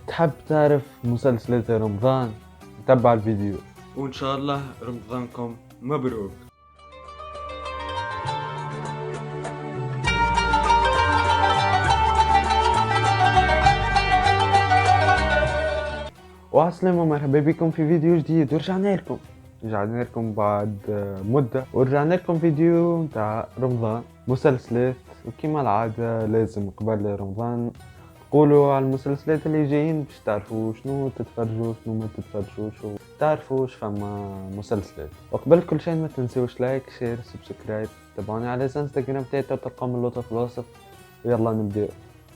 تحب تعرف مسلسلات رمضان؟ تبع الفيديو. وإن شاء الله رمضانكم مبروك. وعسلامة ومرحبا بكم في فيديو جديد. رجعنا لكم بعد مدة، ورجعنا لكم فيديو تاع رمضان مسلسلات. وكما العادة لازم قبل رمضان قولوا على المسلسلات اللي جايين باش تعرفوا شنو تتفرجوا شنو ما تتفرجوش وتعرفوا فما مسلسلات. وقبل كل شيء ما تنسوش لايك شير سبسكرايب، تابعوني على الانستغرام تاعي تلقاو اللوطة في الوصف. ويلا نبداو.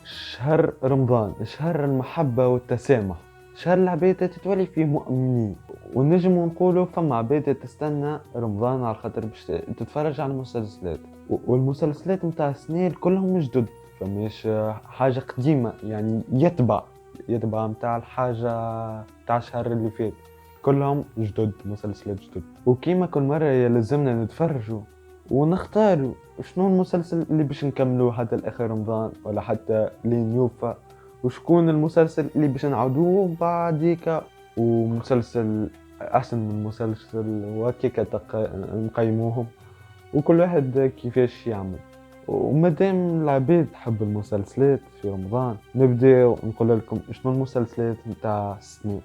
شهر رمضان شهر المحبة والتسامح، شهر العباد تتولي فيه مؤمنين، ونجم نقولوا فما عباد تستنى رمضان على خاطر باش تتفرج على المسلسلات. والمسلسلات متاع السنين كلهم جدد، فماش حاجة قديمة يعني يتبع متاع الحاجة متاع الشهر اللي فات، كلهم جدد مسلسلات جدد. وكيما كل مرة يلزمنا نتفرجوا ونختاروا شنو المسلسل اللي باش نكملوه حتى لاخر رمضان ولا حتى لين يوفى، وشكون المسلسل اللي باش نعودوه بعديك، ومسلسل احسن من مسلسل وكيك نقيموهم، وكل واحد كيفاش يعمل. ومادام العباد تحب المسلسلات في رمضان نبداو نقول لكم شنو المسلسلات نتاع السنة.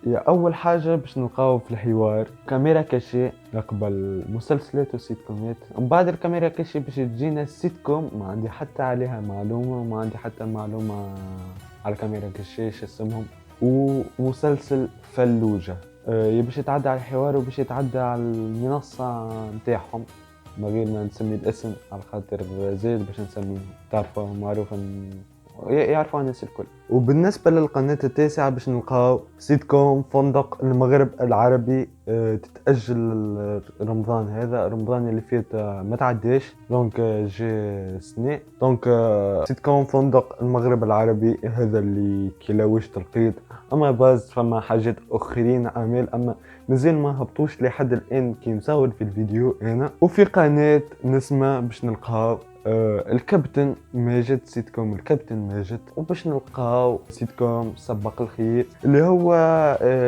يا اول حاجه باش نلقاو في الحوار كاميرا كاشي قبل مسلسلات وسيت كومات، من بعد الكاميرا كاشي باش تجينا السيت كوم ما عندي حتى عليها معلومه، وما عندي حتى معلومه على الكاميرا كاشي ايش اسمهم. ومسلسل فلوجه يا باش يتعدى على الحوار وباش يتعدى على المنصه نتاعهم من غير ما نسمي الاسم على خاطر زيد باش نسميه تعرفوا معروف يعرفوا الناس الكل. وبالنسبة للقناة التاسعة باش نلقاو سيت كوم فندق المغرب العربي، تتأجل رمضان هذا، رمضان اللي فات ما تعداش دونك جي سنة، دونك سيت كوم فندق المغرب العربي هذا اللي كلاوش تلقيت. اما باز فما حاجات اخرين اعمال اما مازال ما هبطوش لحد الان كي نصور في الفيديو هنا. وفي قناة نسمة باش نلقاو الكابتن ماجد، سيت كوم الكابتن ماجد. وباش نلقاو سيت كوم سبق الخير اللي هو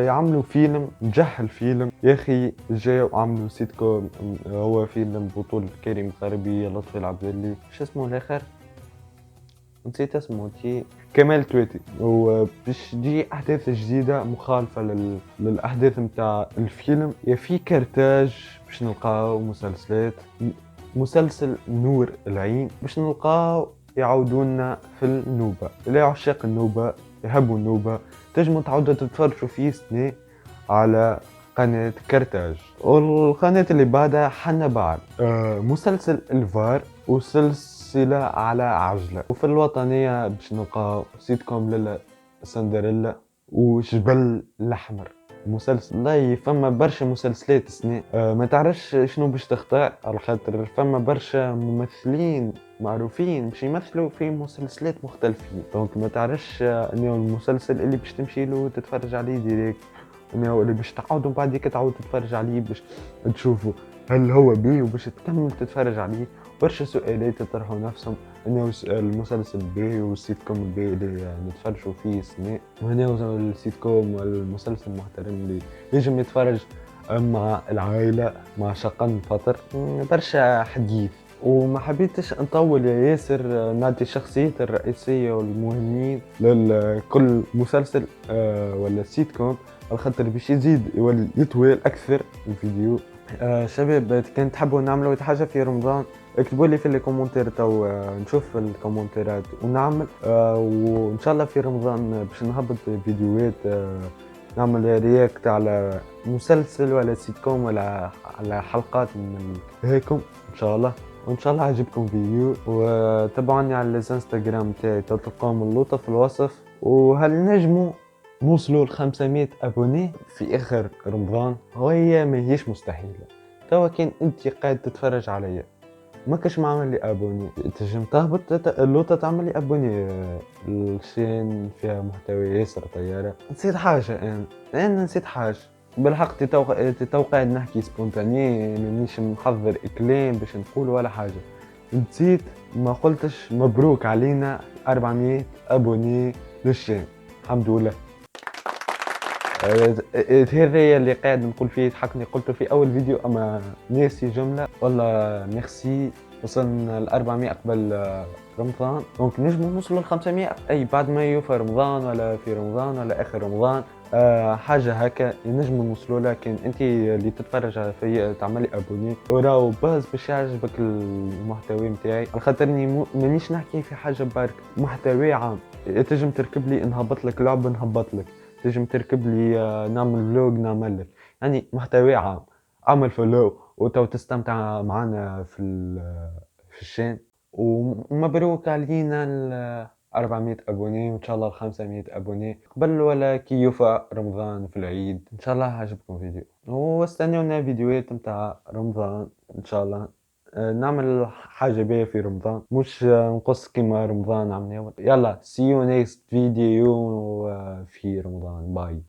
يعملوا فيلم نجح الفيلم يا اخي، جاو عملوا سيت كوم هو فيلم بطولة كريم غربي لطفي العبدلي شو اسمه الاخر نسيت اسمه تي كمال تويتي. وباش تجي احداث جديده مخالفه للاحداث نتاع الفيلم. يا في كرتاج باش نلقاو مسلسلات، مسلسل نور العين باش نلقاو يعودونا في النوبه. اللي عشاق النوبه يحبوا النوبه تجموا تعودوا تتفرجوا فيه سنة على قناة كرتاج. والقناة اللي بعدها حنا بعد مسلسل الفار وسلسلة على عجلة. وفي الوطنية باش نلقاو سيت كوم للا سندريلا وجبل الأحمر. مسلسل لا فما برشا مسلسلات سنة ما تعرفش شنو باش تختار على خاطر فما برشا ممثلين معروفين باش يمثلوا في مسلسلات مختلفين، دونك ما تعرفش انه المسلسل اللي باش تمشي له تتفرج عليه ديريكت، انه اللي باش تعاود بعد ديك تعاود تتفرج عليه باش تشوفوا هل هو بيه وباش تكمل تتفرج عليه. برشا سؤالات يطرحوا نفسهم انه المسلسل بيه والسيت كوم بيه اللي نتفرجوا فيه سنة، وهنا السيت كوم والمسلسل المحترم اللي يجم يتفرج مع العائلة مع شقن فطر. برشا حديث وما حبيتش نطول يا ياسر، نعطي الشخصيات الرئيسية والمهمين لكل مسلسل ولا سيت كوم على خاطر باش يزيد يولي يطول اكثر الفيديو. شباب كان تحبوا نعملوا حاجه في رمضان اكتبوا لي في الكومنتات تو نشوف الكومنتات ونعمل وان شاء الله في رمضان باش نهبط فيديوهات نعمل رياكت على مسلسل ولا سيت كوم ولا على حلقات من هيكم ان شاء الله. وان شاء الله عجبكم فيديو، وتابعوني على الانستغرام تاعي تلقاهم اللوطه في الوصف. وهل نجموا نوصلوا ل 500 ابوني في اخر رمضان؟ وهي ما هيش مستحيله. توا كان انت قاعد تتفرج عليا ما كاش معمل لي ابوني تنجم تهبط اللوطه تعمل لي ابوني الشين فيها محتوى ياسر طياره. نسيت حاجه انا نسيت حاجه بالحق تو قاعد نحكي سبونتاني مانيش محضر كلام باش نقول ولا حاجه. نسيت ما قلتش مبروك علينا 400 ابوني للشين. الحمد لله. هذا اللي قاعد نقول فيه يضحكني، قلته في أول فيديو أما ناسي جملة. والله ميرسي، وصلنا ل 400 قبل رمضان، دونك نجمو نوصلوا ل 500 أي بعد ما يوفى رمضان ولا في رمضان ولا آخر رمضان. حاجة هكا نجمو نوصلوا لها. كان أنت اللي تتفرج في تعملي أبوني وراو باز باش يعجبك المحتوى متاعي، على خاطرني مانيش نحكي في حاجة برك، محتوى عام. تنجم تركب لي نهبط لك لعبة نهبط لك، تنجم تركب لي نعمل فلوج نعمل لك، يعني محتوى عام. اعمل فولو وتو تستمتع معنا في الشين. ومبروك علينا ال 400 ابوني، وان شاء الله ال 500 ابوني قبل ولا كي يوفى رمضان في العيد. ان شاء الله عجبكم الفيديو، واستنونا فيديوهات متاع رمضان ان شاء الله. نعمل حاجة باهية في رمضان، مش نقص كيما رمضان عملنا. يلا see you next video في رمضان. باي.